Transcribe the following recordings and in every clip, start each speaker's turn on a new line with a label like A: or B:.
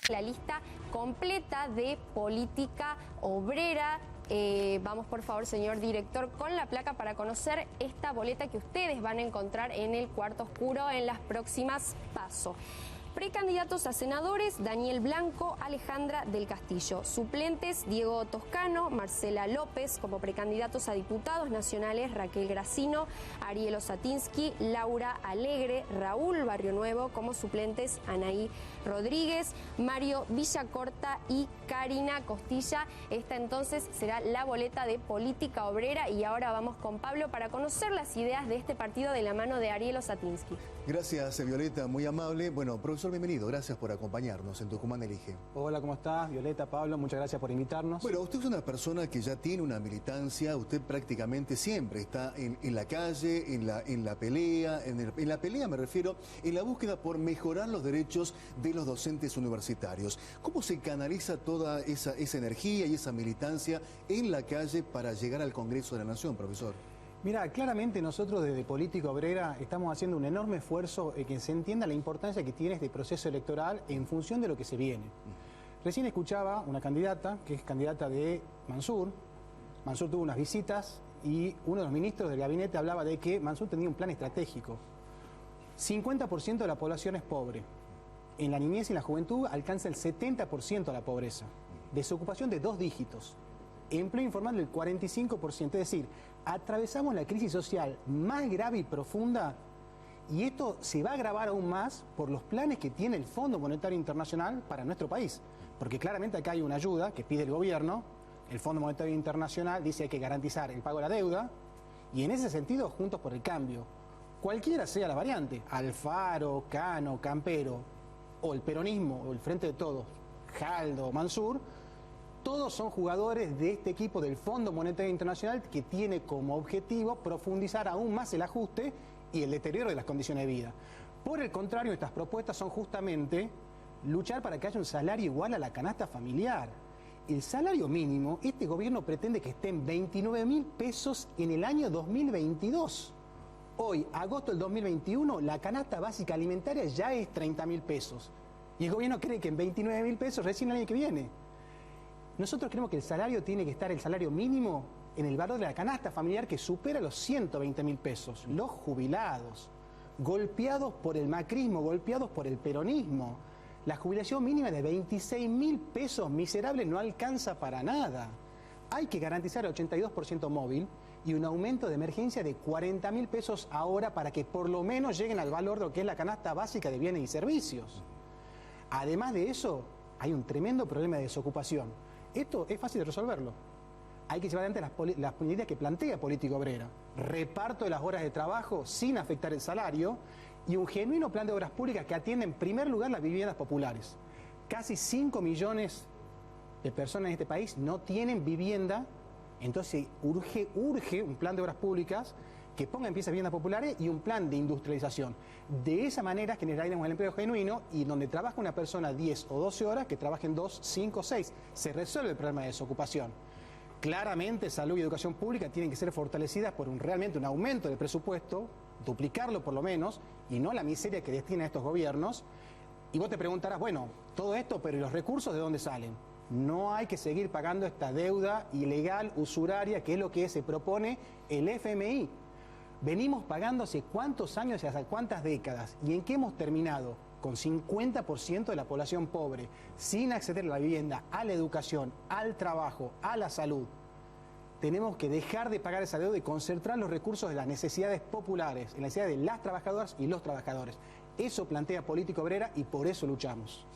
A: La lista completa de Política Obrera. Vamos por favor, señor director, con la placa para conocer esta boleta que ustedes van a encontrar en el cuarto oscuro en las próximas PASO. Precandidatos a senadores: Daniel Blanco, Alejandra del Castillo. Suplentes: Diego Toscano, Marcela López. Como precandidatos a diputados nacionales: Raquel Gracino, Ariel Osatinsky, Laura Alegre, Raúl Barrio Nuevo. Como suplentes: Anaí Rodríguez, Mario Villacorta y Karina Costilla. Esta entonces será la boleta de Política Obrera, y ahora vamos con Pablo para conocer las ideas de este partido de la mano de Ariel Osatinsky.
B: Gracias, Violeta, muy amable. Bueno, profesor, bienvenido, gracias por acompañarnos en Tucumán Elige.
C: Hola, ¿cómo estás? Violeta, Pablo, muchas gracias por invitarnos.
B: Bueno, usted es una persona que ya tiene una militancia, usted prácticamente siempre está en la calle, en la pelea, en la pelea me refiero, en la búsqueda por mejorar los derechos de los docentes universitarios. ¿Cómo se canaliza toda esa energía y esa militancia en la calle para llegar al Congreso de la Nación, profesor?
C: Mira, claramente nosotros desde Política Obrera estamos haciendo un enorme esfuerzo en que se entienda la importancia que tiene este proceso electoral en función de lo que se viene. Recién escuchaba una candidata, que es candidata de Mansur. Mansur tuvo unas visitas y uno de los ministros del gabinete hablaba de que Mansur tenía un plan estratégico. 50% de la población es pobre. En la niñez y en la juventud alcanza el 70% de la pobreza. Desocupación de 2 dígitos. Empleo informal del 45%, es decir, atravesamos la crisis social más grave y profunda, y esto se va a agravar aún más por los planes que tiene el Fondo Monetario Internacional para nuestro país, porque claramente acá hay una ayuda que pide el gobierno. El Fondo Monetario Internacional dice que hay que garantizar el pago de la deuda, y en ese sentido, Juntos por el Cambio, cualquiera sea la variante, Alfaro, Cano, Campero, o el peronismo, o el Frente de Todos, Jaldo, Mansur, todos son jugadores de este equipo del Fondo Monetario Internacional, que tiene como objetivo profundizar aún más el ajuste y el deterioro de las condiciones de vida. Por el contrario, estas propuestas son justamente luchar para que haya un salario igual a la canasta familiar. El salario mínimo, este gobierno pretende que esté en 29.000 pesos en el año 2022. Hoy, agosto del 2021, la canasta básica alimentaria ya es 30.000 pesos. Y el gobierno cree que en 29.000 pesos recién el año que viene. Nosotros creemos que el salario tiene que estar, el salario mínimo, en el valor de la canasta familiar, que supera los 120.000 pesos. Los jubilados, golpeados por el macrismo, golpeados por el peronismo. La jubilación mínima de 26.000 pesos miserable no alcanza para nada. Hay que garantizar el 82% móvil y un aumento de emergencia de 40.000 pesos ahora, para que por lo menos lleguen al valor de lo que es la canasta básica de bienes y servicios. Además de eso, hay un tremendo problema de desocupación. Esto es fácil de resolverlo. Hay que llevar adelante las medidas que plantea Política Obrera. Reparto de las horas de trabajo sin afectar el salario, y un genuino plan de obras públicas que atienda en primer lugar las viviendas populares. Casi 5 millones de personas en este país no tienen vivienda, entonces urge un plan de obras públicas que ponga en pie esas viviendas populares y un plan de industrialización. De esa manera generaremos el empleo genuino, y donde trabaja una persona 10 o 12 horas, que trabajen 2, 5, 6. Se resuelve el problema de desocupación. Claramente, salud y educación pública tienen que ser fortalecidas por realmente un aumento del presupuesto, duplicarlo por lo menos, y no la miseria que destinan estos gobiernos. Y vos te preguntarás, bueno, todo esto, pero ¿y los recursos de dónde salen? No hay que seguir pagando esta deuda ilegal, usuraria, que es lo que se propone el FMI. Venimos pagando hace cuántos años y hace cuántas décadas, y en qué hemos terminado, con 50% de la población pobre, sin acceder a la vivienda, a la educación, al trabajo, a la salud. Tenemos que dejar de pagar esa deuda y concentrar los recursos en las necesidades populares, en las necesidades de las trabajadoras y los trabajadores. Eso plantea Política Obrera, y por eso luchamos.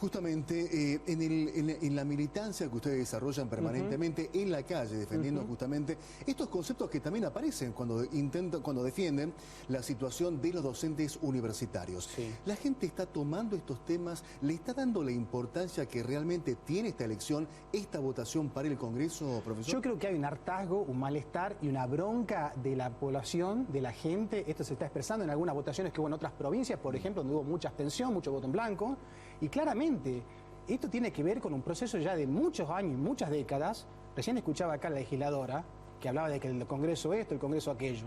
B: Justamente en la militancia que ustedes desarrollan permanentemente en la calle, defendiendo justamente estos conceptos que también aparecen cuando defienden la situación de los docentes universitarios.
C: Sí.
B: La gente está tomando estos temas, le está dando la importancia que realmente tiene esta elección, esta votación para el Congreso, profesor.
C: Yo creo que hay un hartazgo, un malestar y una bronca de la población, de la gente. Esto se está expresando en algunas votaciones que hubo en otras provincias, por ejemplo, donde hubo mucha abstención, mucho voto en blanco, y claramente esto tiene que ver con un proceso ya de muchos años y muchas décadas. Recién escuchaba acá a la legisladora que hablaba de que el Congreso esto, el Congreso aquello.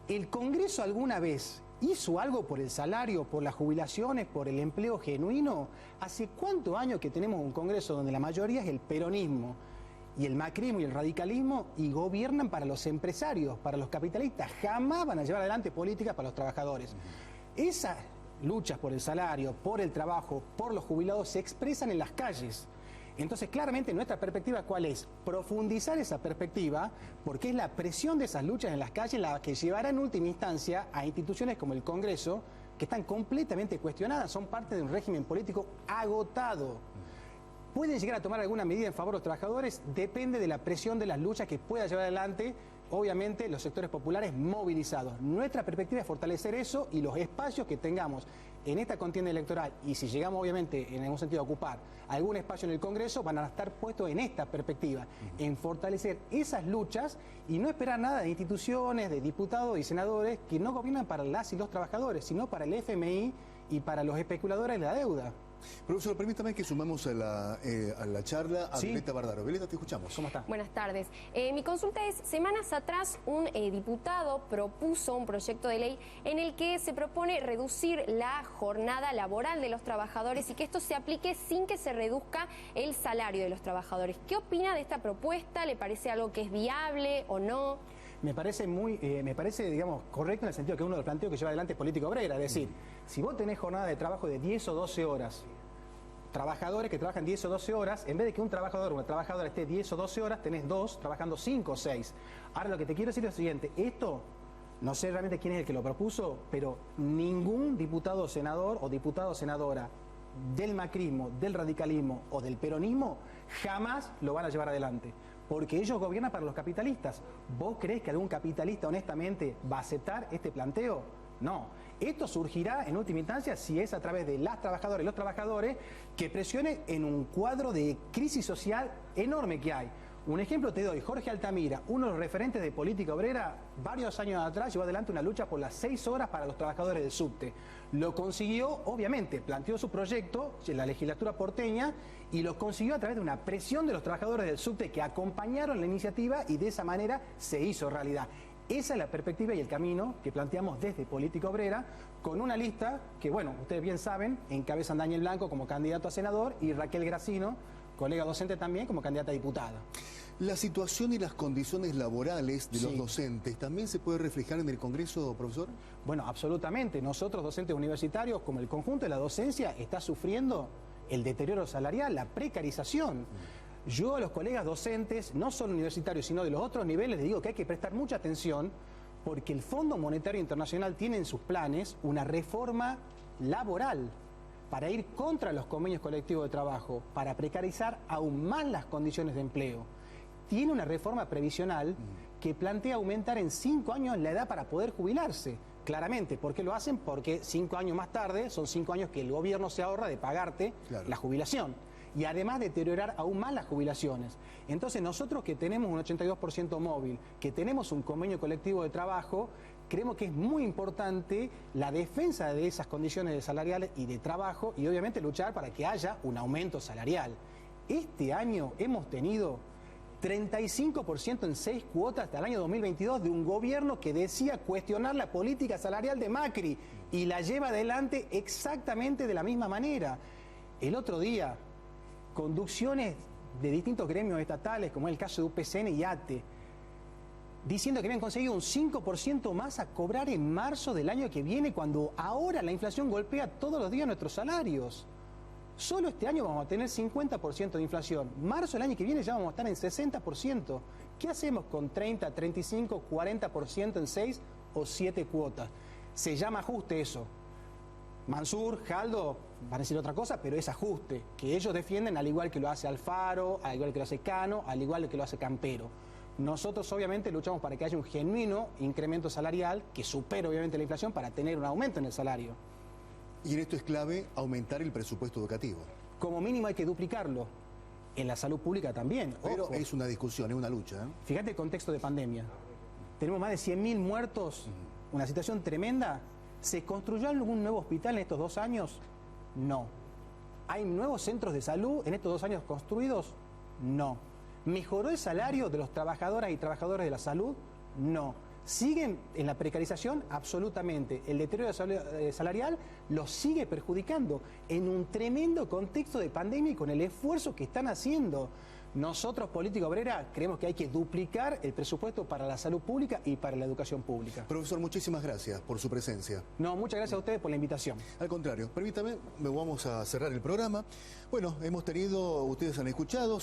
C: El Congreso alguna vez ¿hizo algo por el salario, por las jubilaciones, por el empleo genuino? ¿Hace cuántos años que tenemos un Congreso donde la mayoría es el peronismo y el macrismo y el radicalismo y gobiernan para los empresarios, para los capitalistas? Jamás van a llevar adelante políticas para los trabajadores. Esas luchas por el salario, por el trabajo, por los jubilados se expresan en las calles. Entonces, claramente, nuestra perspectiva, ¿cuál es? Profundizar esa perspectiva, porque es la presión de esas luchas en las calles la que llevará en última instancia a instituciones como el Congreso, que están completamente cuestionadas, son parte de un régimen político agotado. ¿Pueden llegar a tomar alguna medida en favor de los trabajadores? Depende de la presión de las luchas que pueda llevar adelante, obviamente, los sectores populares movilizados. Nuestra perspectiva es fortalecer eso y los espacios que tengamos en esta contienda electoral, y si llegamos obviamente en algún sentido a ocupar algún espacio en el Congreso, van a estar puestos en esta perspectiva, en fortalecer esas luchas y no esperar nada de instituciones, de diputados y senadores que no gobiernan para las y los trabajadores, sino para el FMI y para los especuladores de la deuda.
B: Profesor, permítame que sumamos a la charla a
C: Sí.
B: Violeta Bardaro. Violeta, te escuchamos.
C: ¿Cómo está?
A: Buenas tardes. Mi consulta es, semanas atrás un diputado propuso un proyecto de ley en el que se propone reducir la jornada laboral de los trabajadores y que esto se aplique sin que se reduzca el salario de los trabajadores. ¿Qué opina de esta propuesta? ¿Le parece algo que es viable o no?
C: Me parece digamos, correcto en el sentido que uno del planteo que lleva adelante es política obrera. Es decir, si vos tenés jornada de trabajo de 10 o 12 horas, trabajadores que trabajan 10 o 12 horas, en vez de que un trabajador o una trabajadora esté 10 o 12 horas, tenés dos trabajando 5 o 6. Ahora, lo que te quiero decir es lo siguiente, esto, no sé realmente quién es el que lo propuso, pero ningún diputado o senador o diputada o senadora del macrismo, del radicalismo o del peronismo jamás lo van a llevar adelante. Porque ellos gobiernan para los capitalistas. ¿Vos creés que algún capitalista honestamente va a aceptar este planteo? No. Esto surgirá en última instancia si es a través de las trabajadoras y los trabajadores que presionen en un cuadro de crisis social enorme que hay. Un ejemplo te doy, Jorge Altamira, uno de los referentes de política obrera, varios años atrás llevó adelante una lucha por las 6 horas para los trabajadores del subte. Lo consiguió, obviamente, planteó su proyecto en la legislatura porteña y lo consiguió a través de una presión de los trabajadores del subte que acompañaron la iniciativa y de esa manera se hizo realidad. Esa es la perspectiva y el camino que planteamos desde Política Obrera, con una lista que, bueno, ustedes bien saben, encabezan Daniel Blanco como candidato a senador y Raquel Gracino, colega docente también, como candidata a diputada.
B: ¿La situación y las condiciones laborales de los
C: Sí.
B: docentes también se puede reflejar en el Congreso, profesor?
C: Bueno, absolutamente. Nosotros, docentes universitarios, como el conjunto de la docencia, está sufriendo el deterioro salarial, la precarización. Yo a los colegas docentes, no solo universitarios, sino de los otros niveles, les digo que hay que prestar mucha atención porque el Fondo Monetario Internacional tiene en sus planes una reforma laboral para ir contra los convenios colectivos de trabajo, para precarizar aún más las condiciones de empleo. Tiene una reforma previsional que plantea aumentar en 5 años la edad para poder jubilarse. Claramente, ¿por qué lo hacen? Porque 5 años más tarde son 5 años que el gobierno se ahorra de pagarte la jubilación. Y además deteriorar aún más las jubilaciones. Entonces nosotros que tenemos un 82% móvil, que tenemos un convenio colectivo de trabajo, creemos que es muy importante la defensa de esas condiciones salariales y de trabajo y obviamente luchar para que haya un aumento salarial. Este año hemos tenido 35% en 6 cuotas hasta el año 2022 de un gobierno que decía cuestionar la política salarial de Macri y la lleva adelante exactamente de la misma manera. El otro día, conducciones de distintos gremios estatales, como es el caso de UPCN y ATE, diciendo que habían conseguido un 5% más a cobrar en marzo del año que viene, cuando ahora la inflación golpea todos los días nuestros salarios. Solo este año vamos a tener 50% de inflación. Marzo del año que viene ya vamos a estar en 60%. ¿Qué hacemos con 30, 35, 40% en 6 o 7 cuotas? Se llama ajuste eso. Mansur, Jaldo, van a decir otra cosa, pero es ajuste, que ellos defienden al igual que lo hace Alfaro, al igual que lo hace Cano, al igual que lo hace Campero. Nosotros obviamente luchamos para que haya un genuino incremento salarial que supere obviamente la inflación para tener un aumento en el salario.
B: Y en esto es clave aumentar el presupuesto educativo.
C: Como mínimo hay que duplicarlo. En la salud pública también.
B: Pero
C: Ojo.
B: es una discusión, es una lucha, ¿eh?
C: Fíjate el contexto de pandemia. Tenemos más de 100.000 muertos, una situación tremenda. ¿Se construyó algún nuevo hospital en estos 2 años? No. ¿Hay nuevos centros de salud en estos 2 años construidos? No. ¿Mejoró el salario de los trabajadoras y trabajadores de la salud? No. siguen en la precarización absolutamente. El deterioro salarial los sigue perjudicando en un tremendo contexto de pandemia y con el esfuerzo que están haciendo. Nosotros, Política Obrera, creemos que hay que duplicar el presupuesto para la salud pública y para la educación pública.
B: Profesor, muchísimas gracias por su presencia.
C: No, muchas gracias a ustedes por la invitación.
B: Al contrario, permítame, vamos a cerrar el programa. Bueno, hemos tenido, ustedes han escuchado...